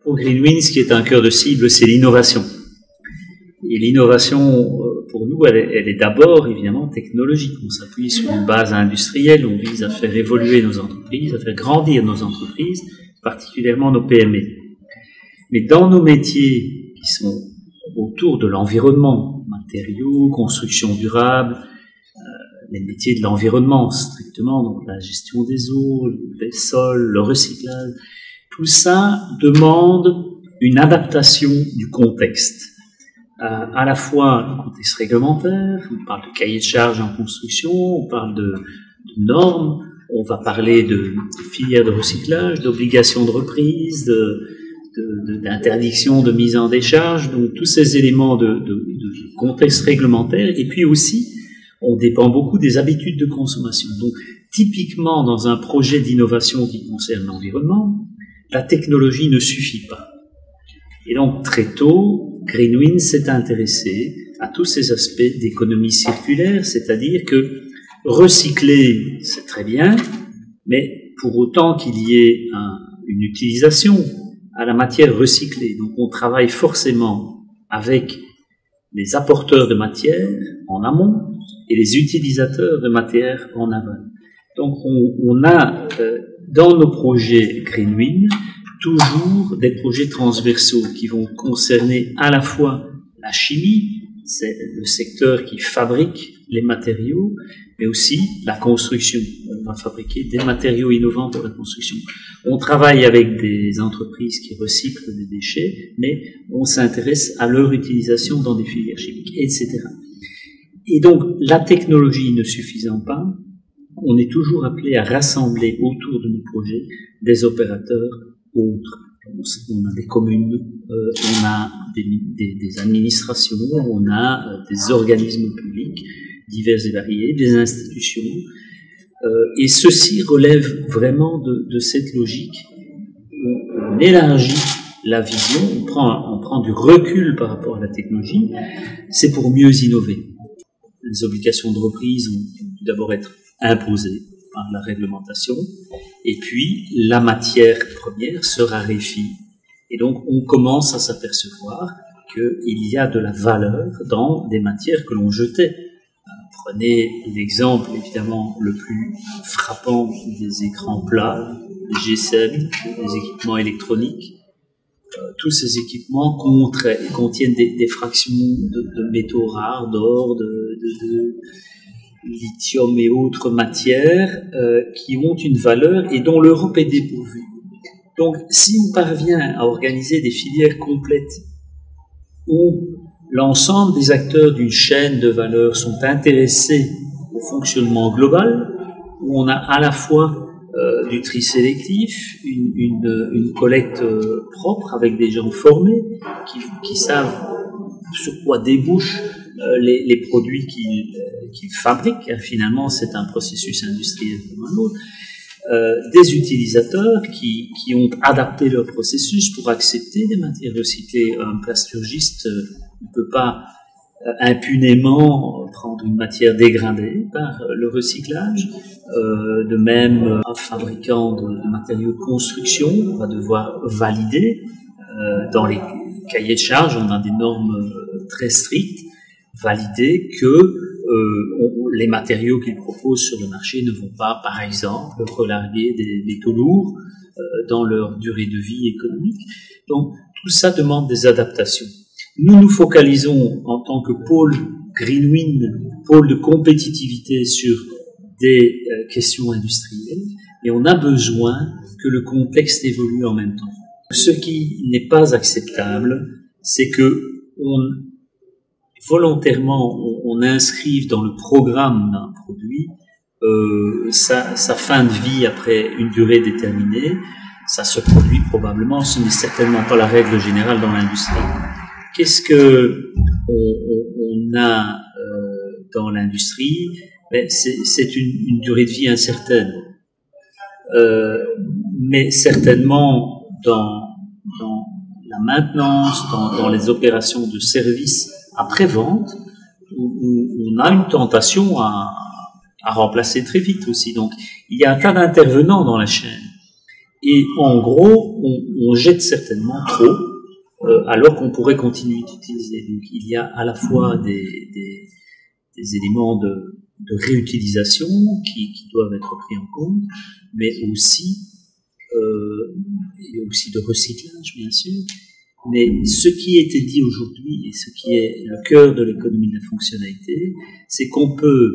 Pour Greenwind, ce qui est un cœur de cible, c'est l'innovation. Et l'innovation, pour nous, elle est d'abord, évidemment, technologique. On s'appuie sur une base industrielle, on vise à faire évoluer nos entreprises, à faire grandir nos entreprises, particulièrement nos PME. Mais dans nos métiers qui sont autour de l'environnement, matériaux, construction durable, les métiers de l'environnement strictement, donc la gestion des eaux, des sols, le recyclage, tout ça demande une adaptation du contexte. À la fois le contexte réglementaire, on parle de cahier de charges en construction, on parle de normes, on va parler de filières de recyclage, d'obligations de reprise, d'interdiction de mise en décharge, donc tous ces éléments de contexte réglementaire, et puis aussi on dépend beaucoup des habitudes de consommation. Donc typiquement dans un projet d'innovation qui concerne l'environnement, la technologie ne suffit pas. Et donc très tôt, Greenwind s'est intéressé à tous ces aspects d'économie circulaire, c'est-à-dire que recycler, c'est très bien, mais pour autant qu'il y ait une utilisation à la matière recyclée. Donc on travaille forcément avec les apporteurs de matière en amont et les utilisateurs de matière en aval. Donc on a dans nos projets Greenwind toujours des projets transversaux qui vont concerner à la fois la chimie, c'est le secteur qui fabrique les matériaux, mais aussi la construction. On va fabriquer des matériaux innovants pour la construction. On travaille avec des entreprises qui recyclent des déchets, mais on s'intéresse à leur utilisation dans des filières chimiques, etc. Et donc, la technologie ne suffisant pas, on est toujours appelé à rassembler autour de nos projets des opérateurs autres. On a des communes, on a des administrations, on a des organismes publics divers et variés, des institutions, et ceci relève vraiment de cette logique. On élargit la vision, on prend du recul par rapport à la technologie, c'est pour mieux innover. Les obligations de reprise vont tout d'abord être imposées par la réglementation, et puis la matière première se raréfie. Et donc on commence à s'apercevoir qu'il y a de la valeur dans des matières que l'on jetait. Prenez l'exemple évidemment le plus frappant des écrans plats, les GSM, les équipements électroniques. Tous ces équipements contiennent des fractions de métaux rares, d'or, de lithium et autres matières qui ont une valeur et dont l'Europe est dépourvue. Donc, si on parvient à organiser des filières complètes où l'ensemble des acteurs d'une chaîne de valeur sont intéressés au fonctionnement global, où on a à la fois du tri sélectif, une collecte propre avec des gens formés qui savent sur quoi débouchent les produits qu'ils fabriquent. Finalement, c'est un processus industriel comme un autre. Des utilisateurs qui ont adapté leur processus pour accepter des matières recyclées. Un plasturgiste ne peut pas impunément prendre une matière dégradée par le recyclage. De même, un fabricant de matériaux de construction va devoir valider dans les cahiers de charges, on a des normes très strictes, valider que les matériaux qu'ils proposent sur le marché ne vont pas, par exemple, relarguer des métaux lourds dans leur durée de vie économique. Donc, tout ça demande des adaptations. Nous nous focalisons en tant que pôle Greenwind, pôle de compétitivité sur des questions industrielles, et on a besoin que le contexte évolue en même temps. Ce qui n'est pas acceptable, c'est que volontairement on inscrive dans le programme d'un produit sa fin de vie après une durée déterminée. Ça se produit probablement, ce n'est certainement pas la règle générale dans l'industrie. Qu'est-ce que on a dans l'industrie? C'est une durée de vie incertaine, mais certainement dans la maintenance, dans les opérations de service après-vente, on a une tentation à remplacer très vite aussi. Donc, il y a un tas d'intervenants dans la chaîne. Et en gros, on jette certainement trop, alors qu'on pourrait continuer d'utiliser. Donc il y a à la fois des éléments de réutilisation qui doivent être pris en compte, mais aussi de recyclage, bien sûr. Mais ce qui a été dit aujourd'hui, et ce qui est le cœur de l'économie de la fonctionnalité, c'est qu'on peut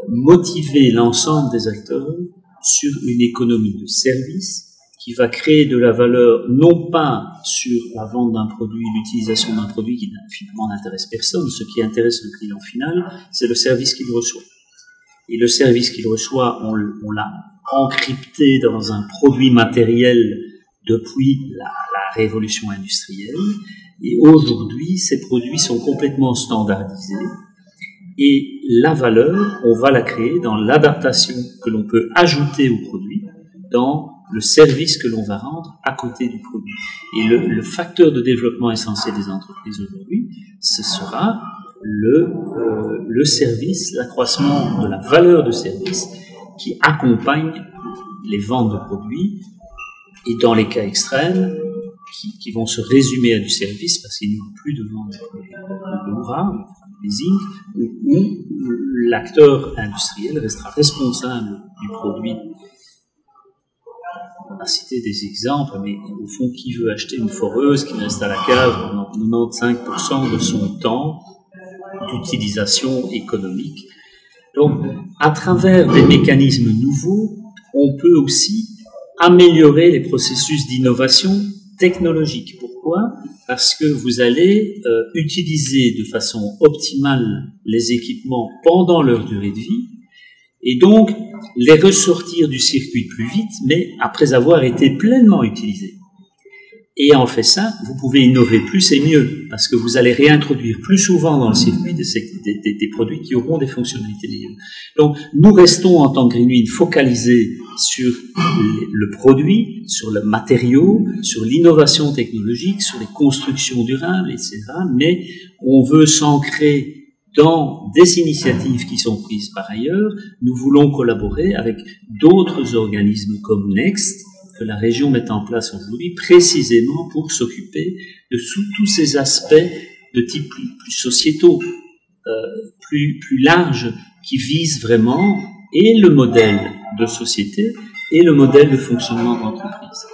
motiver l'ensemble des acteurs sur une économie de service qui va créer de la valeur, non pas sur la vente d'un produit, l'utilisation d'un produit qui finalement n'intéresse personne. Ce qui intéresse le client final, c'est le service qu'il reçoit. Et le service qu'il reçoit, on l'a encrypté dans un produit matériel depuis la révolution industrielle. Et aujourd'hui, ces produits sont complètement standardisés. Et la valeur, on va la créer dans l'adaptation que l'on peut ajouter au produit, dans le service que l'on va rendre à côté du produit. Et le facteur de développement essentiel des entreprises aujourd'hui, ce sera le service, l'accroissement de la valeur de service qui accompagne les ventes de produits, et dans les cas extrêmes, qui vont se résumer à du service, parce qu'il n'y aura plus de vente de produits de l'ouvrage, de leasing, où l'acteur industriel restera responsable du produit. On a cité des exemples, mais au fond, qui veut acheter une foreuse qui reste à la cave pendant 95% de son temps d'utilisation économique? Donc, à travers des mécanismes nouveaux, on peut aussi améliorer les processus d'innovation technologique. Pourquoi? Parce que vous allez utiliser de façon optimale les équipements pendant leur durée de vie, et donc les ressortir du circuit plus vite, mais après avoir été pleinement utilisés. Et en fait ça, vous pouvez innover plus et mieux, parce que vous allez réintroduire plus souvent dans le circuit des produits qui auront des fonctionnalités meilleures. Donc, nous restons en tant que Greenwind focalisés sur le produit, sur le matériau, sur l'innovation technologique, sur les constructions durables, etc. Mais on veut s'ancrer dans des initiatives qui sont prises par ailleurs. Nous voulons collaborer avec d'autres organismes comme Next, que la région met en place aujourd'hui, précisément pour s'occuper de tous ces aspects de type plus sociétaux, plus larges, qui visent vraiment et le modèle de société et le modèle de fonctionnement d'entreprise.